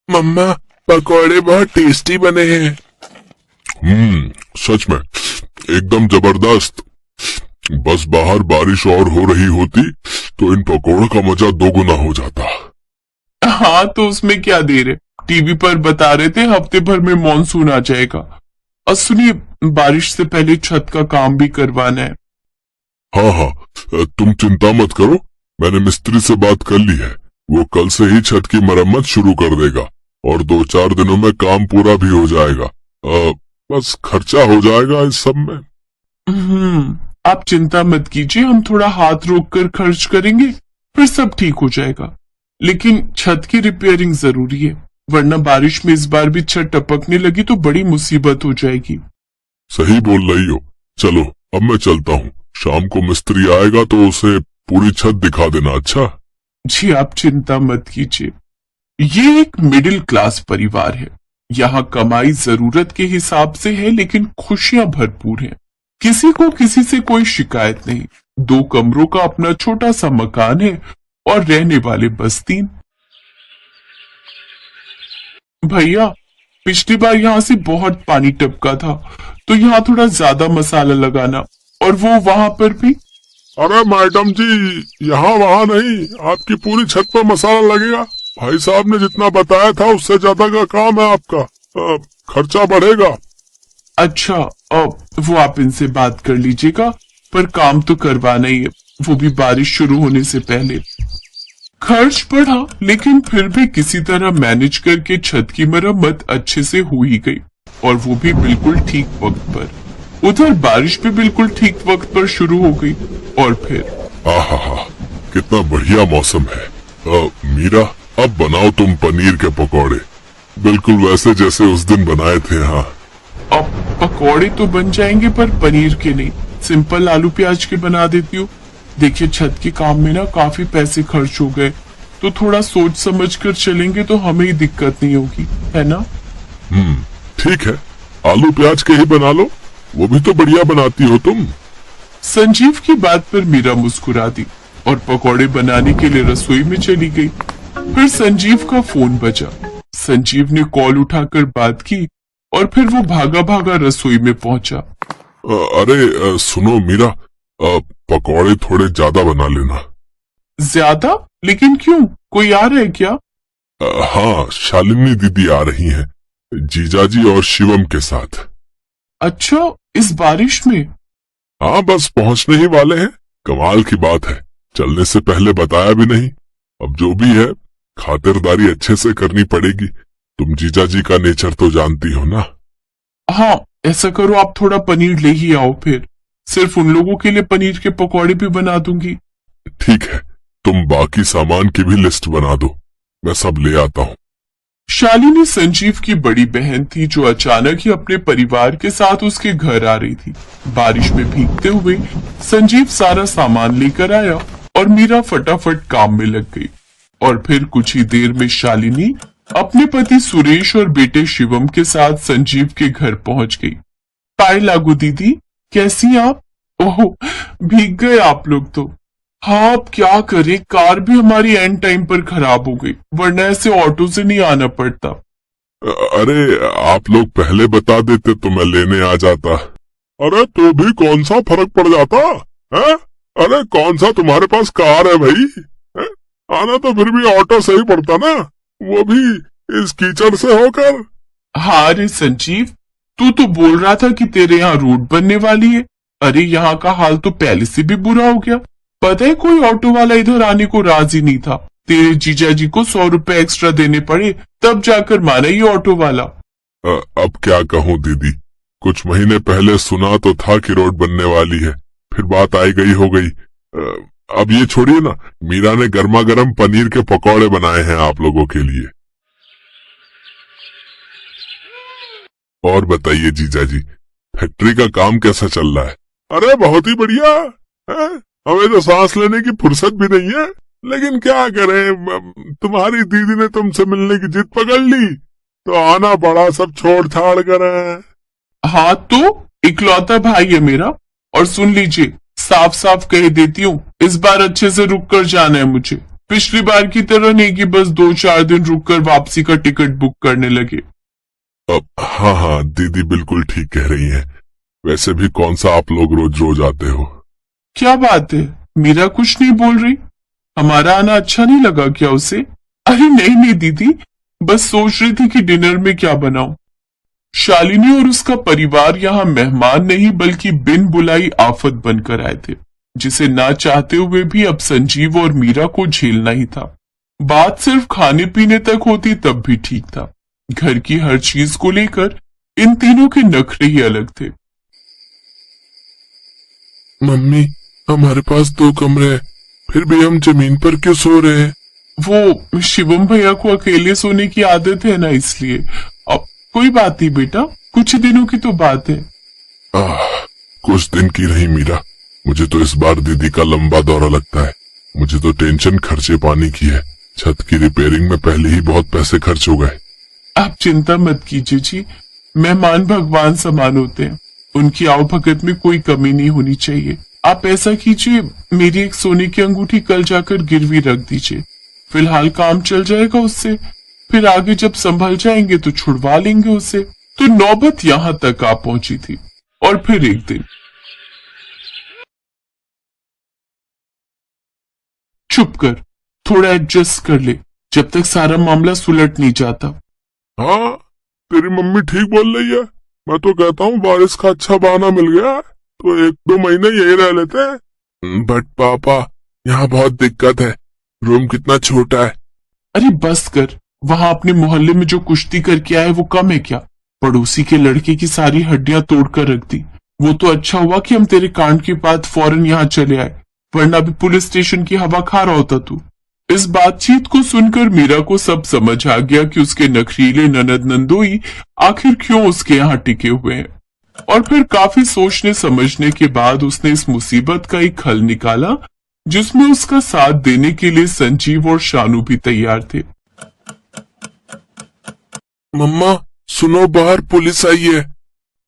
मम्मा, पकौड़े बहुत टेस्टी बने हैं। सच में एकदम जबरदस्त। बस बाहर बारिश और हो रही होती तो इन पकौड़ों का मजा दोगुना हो जाता। हाँ, तो उसमें क्या देर है, टीवी पर बता रहे थे हफ्ते भर में मॉनसून आ जाएगा। और सुनिए, बारिश से पहले छत का काम भी करवाना है। हाँ हाँ, तुम चिंता मत करो, मैंने मिस्त्री से बात कर ली है। वो कल से ही छत की मरम्मत शुरू कर देगा और 2-4 दिनों में काम पूरा भी हो जाएगा। बस खर्चा हो जाएगा इस सब में। आप चिंता मत कीजिए, हम थोड़ा हाथ रोक कर खर्च करेंगे, फिर सब ठीक हो जाएगा। लेकिन छत की रिपेयरिंग जरूरी है, वरना बारिश में इस बार भी छत टपकने लगी तो बड़ी मुसीबत हो जाएगी। सही बोल रही हो। चलो अब मैं चलता हूँ, शाम को मिस्त्री आएगा तो उसे पूरी छत दिखा देना। अच्छा जी, आप चिंता मत कीजिए। ये एक मिडिल क्लास परिवार है। यहाँ कमाई जरूरत के हिसाब से है, लेकिन खुशियां भरपूर हैं। किसी को किसी से कोई शिकायत नहीं। 2 कमरों का अपना छोटा सा मकान है और रहने वाले बस 3। भैया, पिछली बार यहाँ से बहुत पानी टपका था, तो यहाँ थोड़ा ज्यादा मसाला लगाना, और वो वहाँ पर भी। अरे मैडम जी, यहाँ वहाँ नहीं, आपकी पूरी छत पर मसाला लगेगा। भाई साहब ने जितना बताया था उससे ज्यादा का काम है आपका। खर्चा बढ़ेगा। अच्छा, वो आप इनसे बात कर लीजिएगा, पर काम तो करवाना ही है, वो भी बारिश शुरू होने से पहले। खर्च बढ़ा, लेकिन फिर भी किसी तरह मैनेज करके छत की मरम्मत अच्छे से हो ही गई, और वो भी बिल्कुल ठीक वक्त पर। उधर बारिश भी बिल्कुल ठीक वक्त पर शुरू हो गई, और फिर आहा, कितना बढ़िया मौसम है। मीरा, अब बनाओ तुम पनीर के पकौड़े, बिल्कुल वैसे जैसे उस दिन बनाए थे। हाँ, अब पकौड़े तो बन जाएंगे, पर पनीर के नहीं, सिंपल आलू प्याज के बना देती हूँ। देखिए, छत के काम में ना काफी पैसे खर्च हो गए, तो थोड़ा सोच समझ कर चलेंगे तो हमें ही दिक्कत नहीं होगी, है ना? ठीक है, आलू प्याज के ही बना लो, वो भी तो बढ़िया बनाती हो तुम। संजीव की बात पर मीरा मुस्कुरा दी और पकौड़े बनाने के लिए रसोई में चली गई। फिर संजीव का फोन बजा। संजीव ने कॉल उठाकर बात की और फिर वो भागा भागा रसोई में पहुंचा। अरे सुनो मीरा, पकौड़े थोड़े ज्यादा बना लेना। ज्यादा? लेकिन क्यों, कोई आ रहा है क्या? हाँ, शालिनी दीदी आ रही हैं, जीजाजी और शिवम के साथ। अच्छा, इस बारिश में? हाँ, बस पहुंचने ही वाले हैं। कमाल की बात है, चलने से पहले बताया भी नहीं। अब जो भी है, खातिरदारी अच्छे से करनी पड़ेगी। तुम जीजाजी का नेचर तो जानती हो ना। हाँ, ऐसा करो, आप थोड़ा पनीर ले ही आओ, फिर सिर्फ उन लोगों के लिए पनीर के पकौड़े भी बना दूंगी। ठीक है, तुम बाकी सामान की भी लिस्ट बना दो, मैं सब ले आता हूँ। शालिनी संजीव की बड़ी बहन थी, जो अचानक ही अपने परिवार के साथ उसके घर आ रही थी। बारिश में भीगते हुए संजीव सारा सामान लेकर आया और मीरा फटाफट काम में लग गई। और फिर कुछ ही देर में शालिनी अपने पति सुरेश और बेटे शिवम के साथ संजीव के घर पहुंच गई। पाए लागू दीदी, कैसी आप? ओह, भीग गए आप लोग तो। हाँ, अब क्या करें, कार भी हमारी एंड टाइम पर खराब हो गई, वरना ऐसे ऑटो से नहीं आना पड़ता। अरे आप लोग पहले बता देते तो मैं लेने आ जाता। अरे तो भी कौन सा फर्क पड़ जाता है? अरे कौन सा तुम्हारे पास कार है भाई है? आना तो फिर भी ऑटो से ही पड़ता ना, वो भी इस कीचड़ से होकर। हाँ रे संजीव, तू तो बोल रहा था कि तेरे यहाँ रोड बनने वाली है। अरे यहाँ का हाल तो पहले से भी बुरा हो गया। पता है, कोई ऑटो वाला इधर आने को राजी नहीं था। तेरे जीजाजी को 100 रुपए एक्स्ट्रा देने पड़े, तब जाकर माना ये ऑटो वाला। अब क्या कहूँ दीदी, कुछ महीने पहले सुना तो था कि रोड बनने वाली है, फिर बात आई गई हो गई। अब ये छोड़िए ना, मीरा ने गर्मा गर्म पनीर के पकौड़े बनाए हैं आप लोगों के लिए। और बताइए जीजाजी, फैक्ट्री का काम कैसा चल रहा है? अरे बहुत ही बढ़िया है? हमें तो सांस लेने की फुर्सत भी नहीं है, लेकिन क्या करें, तुम्हारी दीदी ने तुमसे मिलने की जिद पकड़ ली तो आना पड़ा सब छोड़ छाड़ कर। हाँ, तो इकलौता भाई है मेरा। और सुन लीजिए, साफ साफ कह देती हूँ, इस बार अच्छे से रुक कर जाना है मुझे। पिछली बार की तरह नहीं कि बस 2-4 दिन रुककर वापसी का टिकट बुक करने लगे। अब हाँ हाँ, दीदी बिल्कुल ठीक कह रही हैं। वैसे भी कौन सा आप लोग रोज रोज आते हो। क्या बात है, मीरा कुछ नहीं बोल रही? हमारा आना अच्छा नहीं लगा क्या उसे? अरे नहीं नहीं दीदी, बस सोच रही थी कि डिनर में क्या बनाऊं। शालिनी और उसका परिवार यहाँ मेहमान नहीं बल्कि बिन बुलाई आफत बनकर आए थे, जिसे ना चाहते हुए भी अब संजीव और मीरा को झेलना ही था। बात सिर्फ खाने पीने तक होती तब भी ठीक था। घर की हर चीज को लेकर इन तीनों के नखरे ही अलग थे। मम्मी, हमारे पास 2 कमरे हैं, फिर भी हम जमीन पर क्यों सो रहे हैं? वो शिवम भैया को अकेले सोने की आदत है ना, इसलिए। अब कोई बात नहीं बेटा, कुछ ही दिनों की तो बात है। कुछ दिन की नहीं मीरा, मुझे तो इस बार दीदी का लंबा दौरा लगता है। मुझे तो टेंशन खर्चे पानी की है। छत की रिपेयरिंग में पहले ही बहुत पैसे खर्च हो गए। आप चिंता मत कीजिए जी, मेहमान भगवान समान होते हैं, उनकी आवभगत में कोई कमी नहीं होनी चाहिए। आप ऐसा कीजिए, मेरी एक सोने की अंगूठी कल जाकर गिरवी रख दीजिए। फिलहाल काम चल जाएगा उससे, फिर आगे जब संभल जाएंगे तो छुड़वा लेंगे उसे। तो नौबत यहाँ तक आ पहुंची थी। और फिर एक दिन, चुप कर, थोड़ा एडजस्ट कर ले, जब तक सारा मामला सुलट नहीं जाता। हाँ, तेरी मम्मी ठीक बोल रही है। मैं तो कहता हूँ बारिश का अच्छा बहाना मिल गया तो 1-2 महीने यही रह लेते हैं। बट पापा, यहाँ बहुत दिक्कत है। रूम कितना छोटा है। अरे बस कर, वहां अपने मोहल्ले में जो कुश्ती करके आए वो कम है क्या? पड़ोसी के लड़के की सारी हड्डियां तोड़कर रख दी। वो तो अच्छा हुआ कि हम तेरे कांड के बाद फौरन यहाँ चले आए, वरना भी पुलिस स्टेशन की हवा खा रहा होता तू। इस बातचीत को सुनकर मीरा को सब समझ आ गया कि उसके नखरीले ननद नंदोई आखिर क्यों उसके यहाँ टिके हुए हैं। और फिर काफी सोचने समझने के बाद उसने इस मुसीबत का एक हल निकाला, जिसमें उसका साथ देने के लिए संजीव और शानू भी तैयार थे। मम्मा सुनो, बाहर पुलिस आई है।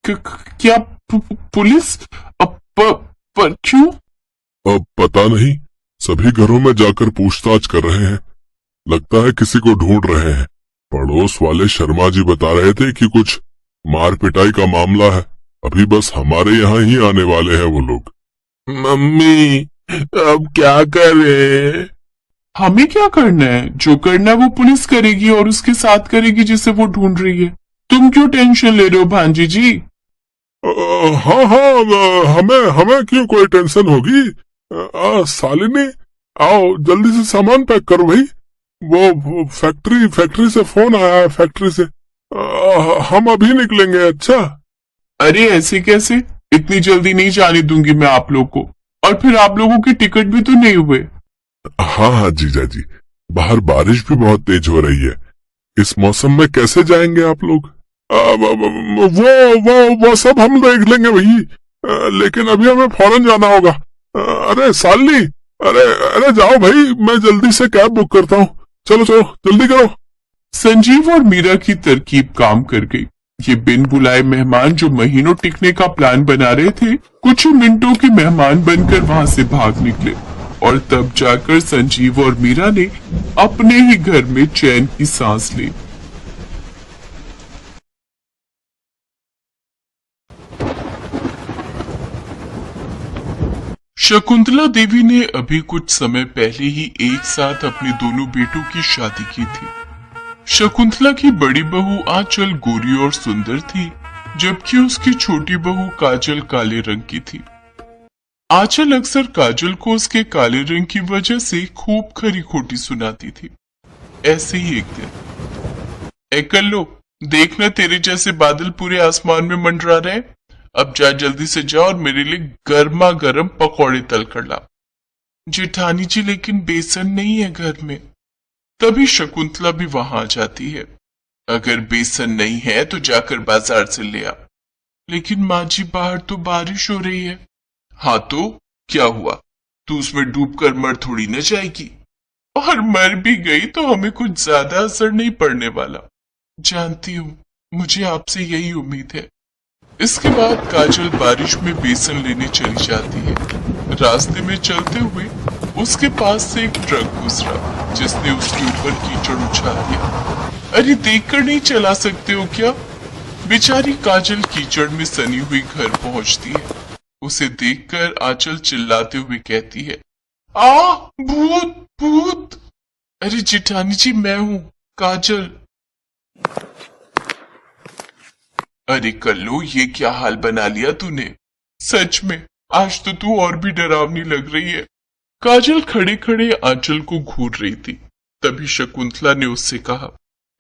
क्या पुलिस? पर क्यों? अब पता नहीं, सभी घरों में जाकर पूछताछ कर रहे हैं। लगता है किसी को ढूंढ रहे हैं। पड़ोस वाले शर्मा जी बता रहे थे कि कुछ मार पिटाई का मामला है। अभी बस हमारे यहाँ ही आने वाले हैं वो लोग। मम्मी, अब क्या करें? हमें क्या करना है? जो करना है वो पुलिस करेगी और उसके साथ करेगी जिसे वो ढूंढ रही है। तुम क्यों टेंशन ले रहे हो भांजी जी? हाँ हाँ, हमें क्यों कोई टेंशन होगी। शालिनी, आओ जल्दी से सामान पैक करो भाई। वो फैक्ट्री से फोन आया है, फैक्ट्री से। हम अभी निकलेंगे। अच्छा। अरे ऐसे कैसे? इतनी जल्दी नहीं जाने दूंगी मैं आप लोग को। और फिर आप लोगों के टिकट भी तो नहीं हुए। हाँ हाँ जीजा जी, बाहर बारिश भी बहुत तेज हो रही है। इस मौसम में कैसे जाएंगे आप लोग? वो सब हम देख लेंगे भाई, लेकिन अभी हमें फौरन जाना होगा। अरे सालनी, अरे जाओ भाई, मैं जल्दी से कैब बुक करता हूँ। चलो चलो जल्दी करो। संजीव और मीरा की तरकीब काम कर गई। ये बिन बुलाए मेहमान जो महीनों टिकने का प्लान बना रहे थे, कुछ मिनटों के मेहमान बनकर वहां से भाग निकले। और तब जाकर संजीव और मीरा ने अपने ही घर में चैन की सांस ली। शकुंतला देवी ने अभी कुछ समय पहले ही एक साथ अपने दोनों बेटों की शादी की थी। शकुंतला की बड़ी बहू आंचल गोरी और सुंदर थी, जबकि उसकी छोटी बहू काजल काले रंग की थी। आंचल अक्सर काजल को उसके काले रंग की वजह से खूब खरी खोटी सुनाती थी। ऐसे ही एक दिन, ए कल्लो, देखना तेरे जैसे बादल पूरे आसमान में मंडरा रहे। अब जा, जल्दी से जा और मेरे लिए गर्मा गर्म पकौड़े तल कर ला। जेठानी जी, लेकिन बेसन नहीं है घर में। तभी शकुंतला भी वहां आ जाती है। अगर बेसन नहीं है तो जाकर बाजार से ले आ। लेकिन माँ जी, बाहर तो बारिश हो रही है। हाँ तो क्या हुआ, तू उसमें डूबकर मर थोड़ी न जाएगी। और मर भी गई तो हमें कुछ ज्यादा असर नहीं पड़ने वाला। जानती हूँ, मुझे आपसे यही उम्मीद है। इसके बाद काजल बारिश में बेसन लेने चली जाती है। रास्ते में चलते हुए उसके पास से एक ट्रक गुजरा जिसने उसके ऊपर कीचड़ उछाल दिया। अरे देखकर नहीं चला सकते हो क्या? बेचारी काजल कीचड़ में सनी हुई घर पहुंचती है। उसे देखकर आंचल चिल्लाते हुए कहती है, आ भूत भूत। अरे जेठानी जी मैं हूँ काजल। अरे कल्लू ये क्या हाल बना लिया तूने? सच में आज तो तू और भी डरावनी लग रही है। काजल खड़े खड़े आंचल को घूर रही थी। तभी शकुंतला ने उससे कहा,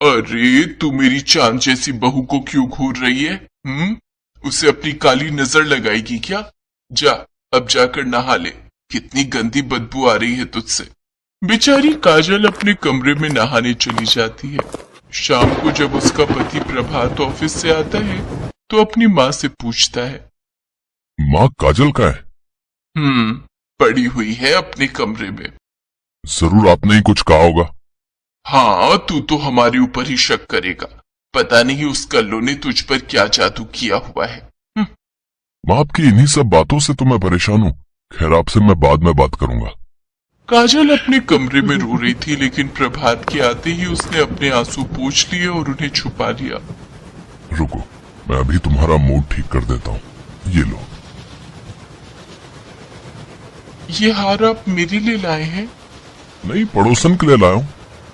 अरे तू मेरी चांद जैसी बहू को क्यों घूर रही है? उसे अपनी काली नजर लगाएगी क्या? जा अब जाकर नहा ले, कितनी गंदी बदबू आ रही है तुझसे। बेचारी काजल अपने कमरे में नहाने चली जाती है। शाम को जब उसका पति प्रभात ऑफिस से आता है तो अपनी माँ से पूछता है, माँ काजल का है? पड़ी हुई है अपने कमरे में। जरूर आपने ही कुछ कहा होगा। हाँ तू तो हमारे ऊपर ही शक करेगा। पता नहीं उस कल्लू ने तुझ पर क्या जादू किया हुआ है। माँ आपकी इन्हीं सब बातों से तो मैं परेशान हूँ। खैर आपसे मैं बाद में बात करूंगा। काजल अपने कमरे में रो रही थी, लेकिन प्रभात के आते ही उसने अपने आंसू पोंछ लिए और उन्हें छुपा लिया। रुको मैं अभी तुम्हारा मूड ठीक कर देता हूँ, ये लो। ये हार आप मेरे लिए लाए हैं? नहीं पड़ोसन के लिए लाया हूँ,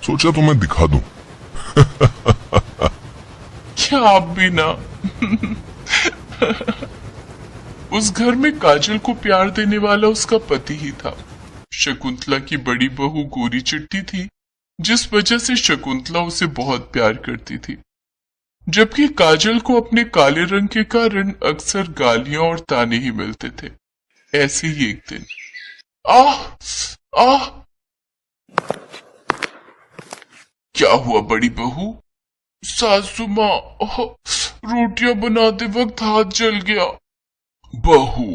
सोचा तुम्हें दिखा दूं। क्या आप भी ना। उस घर में काजल को प्यार देने वाला उसका पति ही था। शकुंतला की बड़ी बहू गोरी चिट्टी थी, जिस वजह से शकुंतला उसे बहुत प्यार करती थी, जबकि काजल को अपने काले रंग के कारण अक्सर गालियां और ताने ही मिलते थे। ऐसे ही एक दिन, आह आह, क्या हुआ बड़ी बहू? सासू माँ, रोटियां बनाते वक्त हाथ जल गया। बहू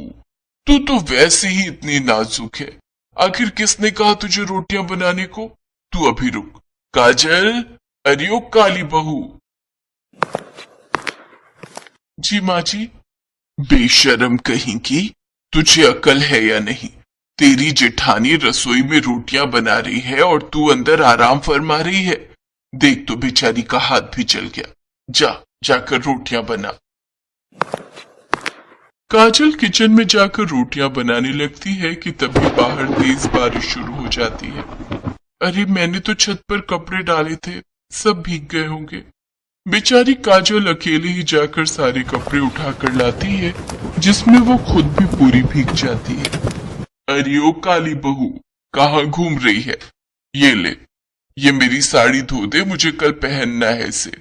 तू तो वैसे ही इतनी नाजुक है, आखिर किसने कहा तुझे रोटियां बनाने को? तू अभी रुक। काजल, अरे ओ काली बहू। जी माँ जी। बेशरम कहीं की, तुझे अकल है या नहीं? तेरी जेठानी रसोई में रोटियां बना रही है और तू अंदर आराम फरमा रही है। देख तो बेचारी का हाथ भी जल गया। जाकर रोटियां बना। काजल किचन में जाकर रोटियां बनाने लगती है कि तभी बाहर तेज बारिश शुरू हो जाती है। अरे मैंने तो छत पर कपड़े डाले थे, सब भीग गए होंगे। बेचारी काजल अकेले ही जाकर सारे कपड़े उठाकर लाती है, जिसमें वो खुद भी पूरी भीग जाती है। अरे ओ काली बहू, कहाँ घूम रही है? ये ले, ये मेरी साड़ी धो दे, मुझे कल पहनना है इसे।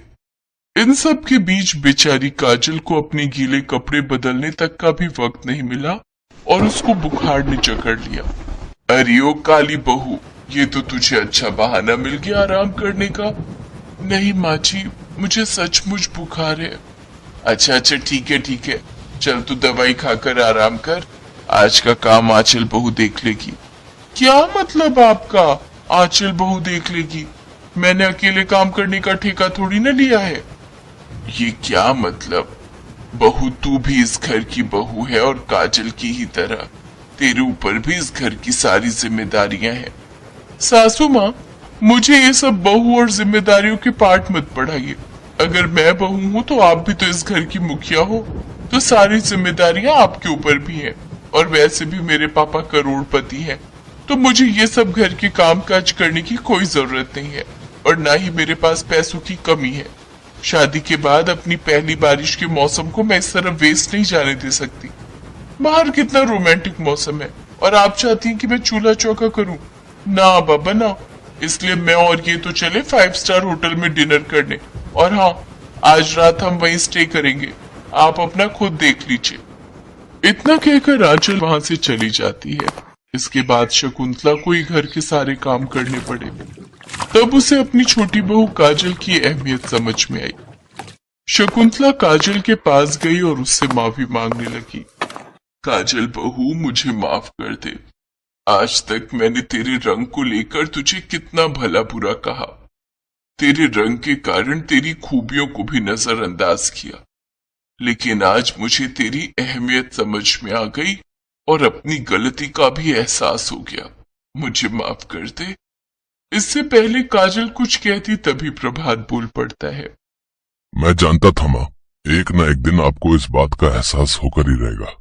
इन सब के बीच बेचारी काजल को अपने गीले कपड़े बदलने तक का भी वक्त नहीं मिला और उसको बुखार ने जकड़ लिया। अरे ओ काली बहू, ये तो तुझे अच्छा बहाना मिल गया आराम करने का। नहीं माँ जी, मुझे सचमुच बुखार है। अच्छा ठीक है, चल तू दवाई खाकर आराम कर, आज का काम आंचल बहू देख लेगी। क्या मतलब आपका? आंचल बहू देख लेगी? मैंने अकेले काम करने का ठेका थोड़ी ना लिया है। ये क्या मतलब? बहू तू भी इस घर की बहू है और काजल की ही तरह तेरे ऊपर भी इस घर की सारी जिम्मेदारियां हैं। सासू माँ, मुझे ये सब बहू और जिम्मेदारियों के पाठ मत पढ़ाइए। अगर मैं बहू हूँ तो आप भी तो इस घर की मुखिया हो, तो सारी जिम्मेदारियां आपके ऊपर भी हैं। और वैसे भी मेरे पापा करोड़पति हैं, तो मुझे ये सब घर के काम काज करने की कोई जरूरत नहीं है और ना ही मेरे पास पैसों की कमी है। शादी के बाद अपनी पहली बारिश के मौसम को मैं इस तरह वेस्ट नहीं जाने दे सकती। बाहर कितना रोमांटिक मौसम है और आप चाहती हैं कि मैं चूल्हा चौका करूं? ना बाबा ना। इसलिए मैं और ये तो चले 5 स्टार होटल में डिनर करने, और हाँ, आज रात हम वहीं स्टे करेंगे, आप अपना खुद देख लीजिए। इतना कहकर आंचल वहां से चली जाती है। इसके बाद शकुंतला को ही घर के सारे काम करने पड़े। तब उसे अपनी छोटी बहू काजल की अहमियत समझ में आई। शकुंतला काजल के पास गई और उससे माफी मांगने लगी। काजल बहू, मुझे माफ कर दे। आज तक मैंने तेरे रंग को लेकर तुझे कितना भला बुरा कहा। तेरे रंग के कारण तेरी खूबियों को भी नजरअंदाज किया, लेकिन आज मुझे तेरी अहमियत समझ में आ गई और अपनी गलती का भी एहसास हो गया। मुझे माफ कर दे। इससे पहले काजल कुछ कहती तभी प्रभात बोल पड़ता है। मैं जानता था माँ, एक न एक दिन आपको इस बात का एहसास होकर ही रहेगा।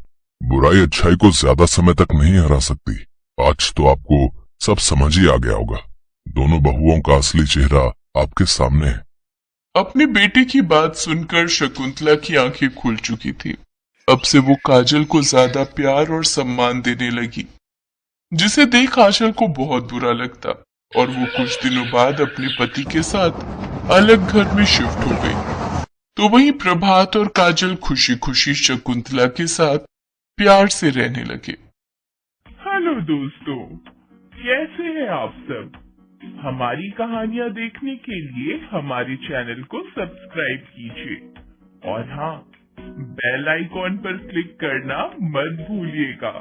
बुराई अच्छाई को ज्यादा समय तक नहीं हरा सकती। आज तो आपको सब समझ ही आ गया होगा। दोनों बहुओं का असली चेहरा आपके सामने है। अपने बेटे की बात सुनकर शकुंतला की आंखें खुल चुकी थी। अब से वो काजल को ज्यादा प्यार और सम्मान देने लगी, जिसे देख आंचल को बहुत बुरा लगता और वो कुछ दिनों बाद अपने पति के साथ अलग घर में शिफ्ट हो गई। तो वहीं प्रभात और काजल खुशी खुशी शकुंतला के साथ प्यार से रहने लगे। हेलो दोस्तों, कैसे हैं आप सब? हमारी कहानियां देखने के लिए हमारे चैनल को सब्सक्राइब कीजिए और हाँ, बेल आइकॉन पर क्लिक करना मत भूलिएगा।